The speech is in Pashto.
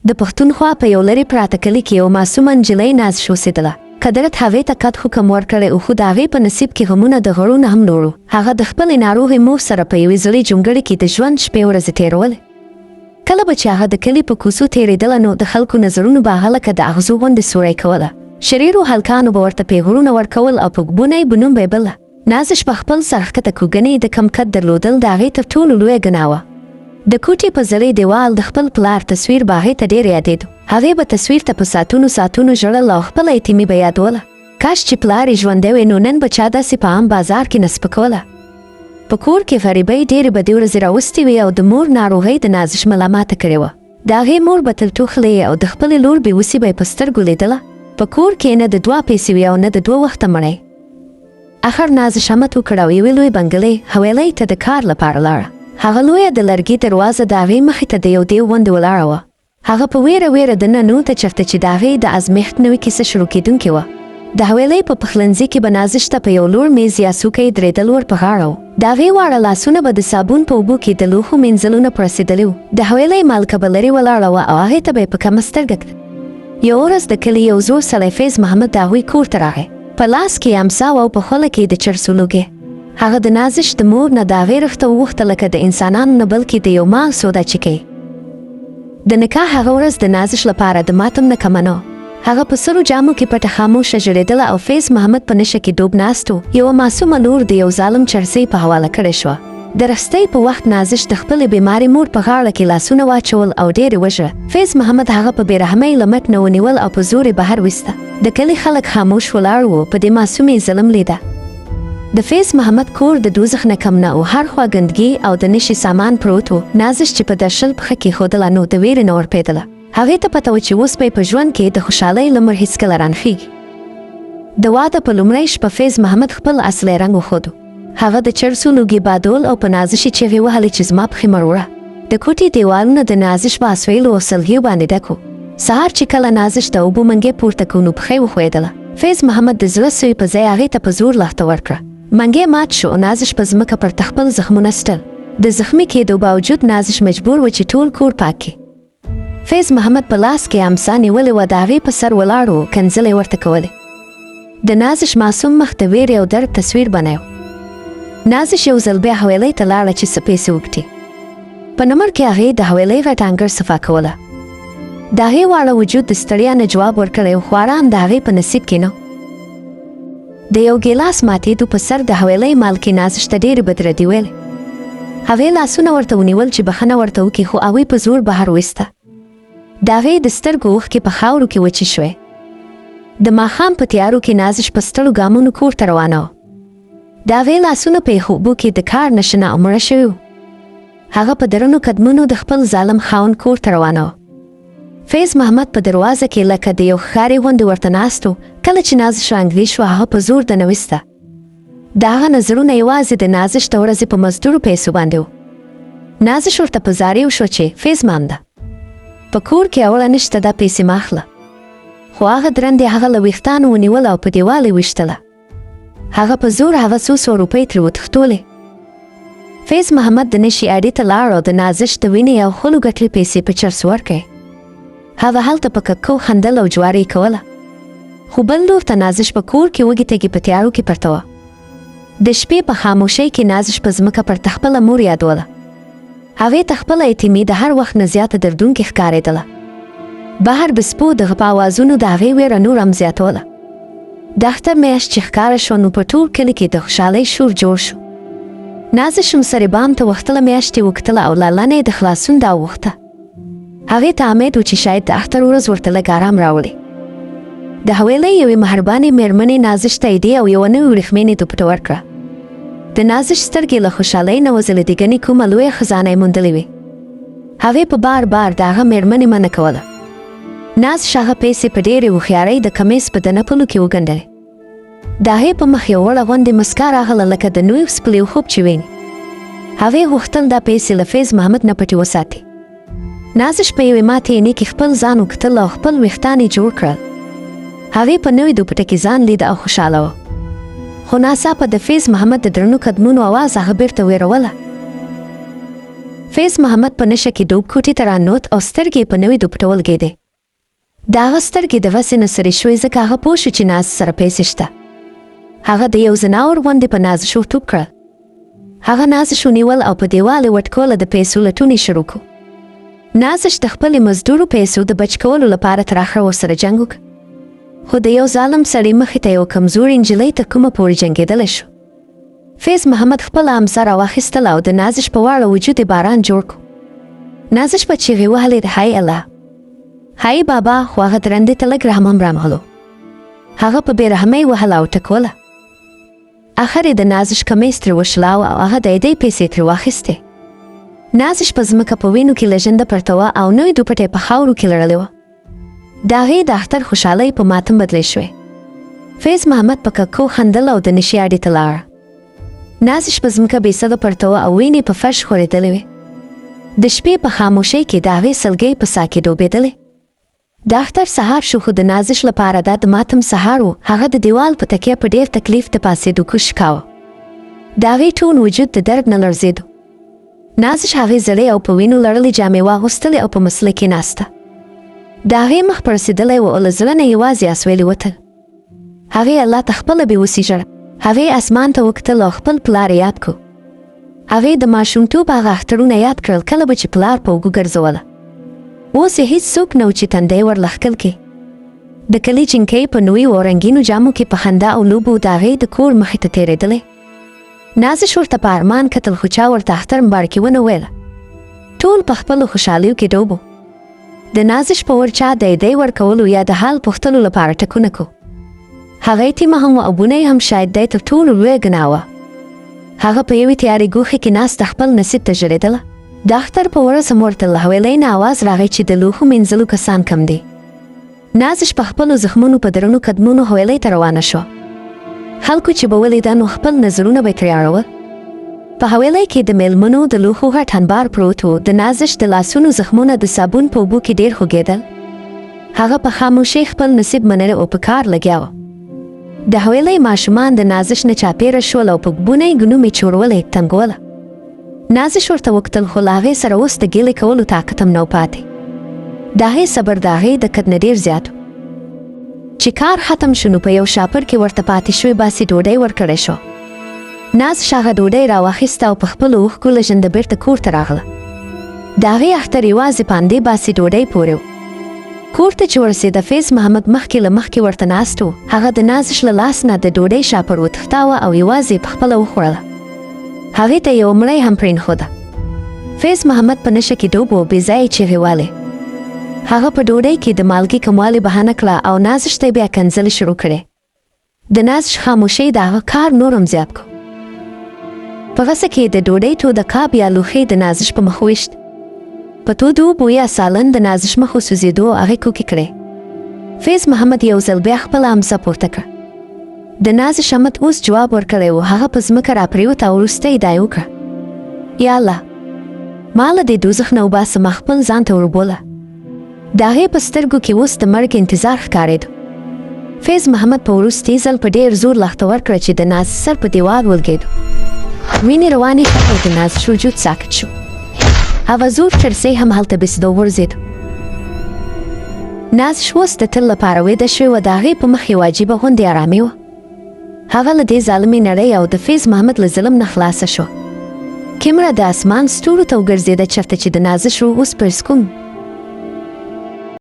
د پښتونخوا په یو لرې پراته کلي کې یو معصومه نجلۍ نازش اوسېدله. قدرت هغې ته قد حکم ورکړی او خو د هغې په نصیب کې غمونه د غړو نه هم لوړ. هغه د خپلې ناروغې مور سره په یوې زړې جونګړې کې د ژوند شپې ورځې تېرولې. کله به چې هغه د کلي په کوڅو تېرېدله نو د خلکو نظرونو به هغه لکه د اغزو غوندې سوری کوله. شریرو هلکانو به ورته پیغورونه ورکول او په ګبونه یې به نوم به یې بله. نازش په خپل سر ښکته کوږنې د کم قد درلودل د هغې تر ټولو لویه ګناه وه. د کوټې په زړې دیوال د خپل پلار تصویر به هغې ته ډېر یادېدو. هغې به تصویر ته په ساعتونو ژړل او خپله یتیمې به یادوله. کاش چې پلار یې ژوندی وی نو نن به چا داسې په عام بازار کې نه سپکوله. په کور کې غریبۍ ډېرې بدې ورځې راوستې وې او د مور ناروغۍ د نازش ملاماته کړې وه. د هغې مور به تل ټوخلې او د خپلې لور بېوسي به یې په سترګو لیدله. په کور کې نه د 2 پیسې وې او نه د 2 وخته مړی. اخر نازش همت وکړ او یوې لوی بنګلې حویلۍ ته د کار لپاره لاړه. هغه لویه د لرګي دروازه د هغې مخې ته د یو دیو غوندې ولاړه وه. هغه په ویره دننه ننوته چېرته چې د هغې د ازمېښت نوې کیسه شروع کېدونکې وه. د حویلۍ په پخلنځي کې به نازش ته په یو لوړ میز یا څوکۍ درېدل ور په غاړه و. د هغې واړه لاسونه به د صابون په اوبو کې د لوښو مینځلو نه پړسېدلي وو. د حویلۍ مالکه به لرې ولاړه وه او هغې ته به یې په کمه سترګه کړه. یو ورځ د کلي یو زوړ سړی فیض محمد د هغوی کور ته راغی. په لاس کې یې امسا وه او په خوله کې د چرسو لوګی. هغه د نازش د مور نه د هغې رخته وغوښته لکه د انسانانو نه بلکې د یو مال سودا چې کوي. د نکاح هغه ورځ د نازش لپاره د ماتم نه کمه نه وه. هغه په سرو جامو کې پټه خاموشه ژړېدله او فیض محمد په نشه کې ډوب ناست و. یوه معصومه لور د یو ظالم چرسۍ په حواله کړې شوه. د رستۍ په وخت نازش د خپلې بیمارې مور په غاړه کې لاسونه واچول او ډېر یې وژړه. فیض محمد هغه په بېرحمۍ له مټ نه ونیول او په زور یې بهر ویسته. د کلي خلک خاموش ولاړ وو. په دې معصومې ظلم لیده. د فیض محمد کور د دوزخ نه کم نه و. هر خوا ګندګي او د نشي سامان پروت و. نازش چې په درشل پښه کېښودله نو د ویرې نه ورپېدله. هغې ته پته وه چې اوس به یې په ژوند کې د خوشحالۍ لمر هېڅکله رانخېږي. د واده په لومړۍ شپه فیض محمد خپل اصلی رنګ وښودو. هغه د چرسو لوګي بادول او په نازش یې چیغې وهلې چې زما پښې مړ وړه. د کوټې دیوالونه د نازش په اسویلو او سلګیو باندې ډک وو. سهار چې کله نازش د اوبو منګې پورته کړو نو پښې وښویېدله. فیض محمد د زړه سوی په ځای هغې ته په زور لښته ورکړه. منګې مات شو او نازش په ځمکه پر خپل زخمونه ستل. د زخمي کېدو باوجود نازش مجبور و چې ټول کور پاک کړي. فیض محمد په لاس کې امسا نیولې وه. د هغې په سر ولاړ و. کنځلې ورته کولې. د نازش معصوم مخ د ویرې او درد تصویر بنایو. نازش یو ځل بیا حویلۍ ته لاړه چې څه پیسې وګټي. په نمر کې هغې د حویلۍ غټ انګړ صفا کوله. د هغې واړه وجود د ستړیا نه جواب ورکړی و خو آرام د هغې په نصیب کې نه. د یو ګیلاس ماتېدو په سر د حویلۍ مالکې نازش ته ډېرې بدردي ویلې. هغې لاسونه ورته ونیول چې بښنه ورته وکړي خو هغوی په زور بهر ویسته. د هغې د سترګو اوښکې په خاورو کې وچې شوې. د ماښام په تیارو کې نازش په ستړو ګامونو کور ته روانه وه. د هغې لاسونه په یخو اوبو کې د کار نشنه او مړه شوي وو. هغه په درنو قدمونو د خپل ظالم خاوند کور ته روانه وه. فیض محمد په دروازه کې لکه د یو ښکاري غوندې ورته ناست و. کله چې نازش رانږدې شوه هغه په زور دننه ویسته. د هغه نظرونه یوازې د نازش د ورځې په مزدورو پیسو باندې و. نازش ورته په زارۍ وشوه چې فیض محمده په کور کې اوله نشته دا پیسې مه اخله. خو هغه درندې هغه له ویښتانو ونیول او په دیوال یې ویشتله. هغه په زور هغه 200 روپۍ ترې وتښتولې. فیض محمد د نشي اډې ته لاړ او د نازش د وینې او خلو ګټلې پیسې په چرسو ورکړې. هغه هلته په ککو خندل او جوارې کوله. خو بل لور ته نازش په کور کې وږې تږې په تیارو کې پرته وه. د شپې په خاموشۍ کې نازش په ځمکه پر خپله مور یادوله. هغې ته خپله یتیمې د هر وخت نه زیاته دردوونکې ښکارېدله. بهر د سپو د غپا اوازونو د هغې ویره نور هم زیاتوله. د اختر میاشت چې ښکاره شوه نو په ټول کلي کې د خوشحالۍ شور جوړ شو. نازش هم سرې بام ته وختله میاشت یې وکتله او لاله یې د خلاصون دا وغوښته. هغې ته امید و چې شاید د اختر ورځ ورته لږ ارام راوړي. د حویلۍ یوې مهربانې مېرمنې نازش ته یې او یوه نوې وریښمینې دوپټه ورکړه. د نازش سترګې له خوشحالۍ نه وځلېدې. ګنې کومه لویه خزانه یې موندلې وې. هغې په بار د هغه مېرمنې منع کوله. نازش هغه پیسې په ډېرې هوښیارۍ د کمیس په دنه پلو کې وګنډلې. د هغې په مخ یو وړه غوندې مسکا راغله لکه د نوي سپلیو خوب چې ویني. هغې غوښتل دا پیسې له فیض محمد نه پټې وساتي. نازش په یوې ماتې عینې کې خپل ځان وکتل او خپل ویښتان یې جوړ کړل. هغې په نوې دوپټه کې ځان لید او خوشحاله وه. خو ناڅاپه د فیض محمد د درنو قدمونو اواز هغه بیرته ویروله. فیض محمد په نشه کې ډوب کوټې ته رانوت او سترګې په نوي دوپټه ولګېدې. د هغه سترګې د غسې نه سرې شوې ځکه هغه پوه شو چې ناز سره پیسې شته. هغه د یو زناور غوندې په نازش ورټوپ کړل. هغه نازش ونیول او په دیوال یې وټکوله د پیسو لټون یې شروع کړو. نازش د خپلې مزدورو پیسو د بچ کولو لپاره تر اخره ورسره جنګ وکړ. خو د یو ظالم سړي مخې ته یو کمزورې نجلۍ تر کومه پورې جنګېدلی شو. فیض محمد خپله امسا راواخیستله او د نازش په واړه وجود یې باران جوړ کړو. نازش په چیغې وهلې د هی الله، هی بابا، خو هغه درندې ته لږ رحم هم رامغلو. هغه په بېرحمۍ وهله او ټکوله. اخر یې د نازش کمیس ترې وشلاوه او هغه د عیدۍ پیسې ترې واخیستې. نازش په ځمکه په وینو کې لژنده پرته وه او نوې دوپټه یې په خاورو کې لړلې وه. د هغې د اختر خوشحالۍ په ماتم بدلې شوې. فیض محمد په ککو خندل او د نشي اډې ته لاړه. نازش په ځمکه بېسده پرته وه او وینې په فرش خورېدلې وې. د شپې په خاموشۍ کې د هغې سلګۍ په ساه کې ډوبېدلې. د اختر سهار شو خو د نازش لپاره دا د ماتم سهار و. هغه د دیوال په تکیه په ډېر تکلیف د پاسېدو کوښښ کاوه. د هغې ټول وجود د درد نه لړزېدو. نازش هغې زړې او په وینو لړلې جامې واغوستلې او په مسله کې ناسته. د هغې مخ پړسېدلی و او له زړه نه یوازې اسویلې وتل. هغې الله ته خپله بېوسي ژړه. هغې اسمان ته وکتل او خپل پلار یاد کړو. هغې د ماشومتوب هغه اخترونه یاد کړل کله به چې پلار په اوږو ګرځوله. اوس یې هېڅ څوک نه و چې تندی ور لښکل کړي. د کلي جینۍ په نویو او رنګینو جامو کې په خندا او لوبو د هغې د کور مخې ته تېرېدلی. نازش ورته په ارمان کتل خو چا ورته اختر مبارکي ونه ویله. ټول په خپلو خوشحالیو کې ډوب و. د نازش په ور چا د عیدۍ ورکولو یا د حال پوښتلو لپاره ټکونه کو. هغه یتیمه هم و او بونه هم شاید دی تر ټولو لویه ګناه وه. هغه په یوې تیارې ګوښې کې ناسته خپل نصیب ته ژړېدله. د اختر په ورځ هم ورته له حویلۍ نه اواز راغی چې د لوښو مینځلو کسان کم دی. نازش په خپلو زخمونو په درنو قدمونو حویلۍ ته روانه شوه. خلکو چې به ولیده نو خپل نظرونه به یې ترې اړول. په حویلۍ کې د میلمنو د لوښو غټ انبار پروت و. د نازش د لاسونو زخمونه د صابون په اوبو کې ډېر خوږېدل. هغه په خاموشۍ خپل نصیب منلی او په کار لګیا و. د حویلۍ ماشومان د نازش نه چاپېره شول او په بونه یې ګنوم یې چورولې تنګوله. نازش ورته وکتل خو له هغې سره اوس د ګیلې کولو طاقت هم نه و پاتې. د هغې صبر د هغې د قد نه ډېر زیات و. چې کار ختم شو نو په یو شاپر کې ورته پاتې شوې باسي ډوډۍ ورکړی شو. نازش هغه ډوډۍ راواخیسته او په خپلو اوښکو لژنده بېرته کور ته راغله. د هغې اختر یوازې په همدې باسي ډوډۍ پورې و. کور ته چې ورسېده فیض محمد مخکې له مخکې ورته ناست و. هغه د نازش له لاس نه د ډوډۍ شاپر وتښتاوه او یوازې یې پخپله وخوړله. هغې ته یو مړی هم پرېنښوده. فیض محمد په نشه کې ډوب و، بې ځایه چیغې والې. هغه په ډوډۍ کې د مالګې کموالې بهانه کړه او نازش ته یې بیا کنځلې شروع کړې. د نازش خاموشۍ د هغه کار نور هم زیات کړو. په غسه کې د ډوډۍ توده کاب یا لوښۍ د نازش په مخ ویشت. په تودو اوبو یا سالن د نازش مخ وسوځېدو هغې کوکې کړې. فیض محمد یو ځل بیا خپله امسه پورته کړه. د نازش امت اوس جواب ورکړی و. هغه په ځمکه راپرېوت او وروسته یې دا وکړه: یا الله، ما له دې دوزخ نه وباسه، ما خپل ځان ته وربوله. د هغې په سترګو کې اوس د مرګ انتظار ښکارېدو. فیض محمد په وروستي ځل په ډېر زور لښته ورکړه چې د نازش سر په دیوال ولګېدو. وینې روانې کړې او د نازش وجود ساکت شو. هغه زور چرسۍ هم هلته بېسده وغورځېدو. نازش اوس د تل لپاره ویده شوې وه. د هغې په مخ یو عجیبه غوندې ارامي وه. هغه له دې ظالمې نړۍ او د فیض محمد له ظلم نه خلاصه شوه. کیمره د اسمان ستورو ته وګرځېده چېرته چې د نازش روح اوس پر سکون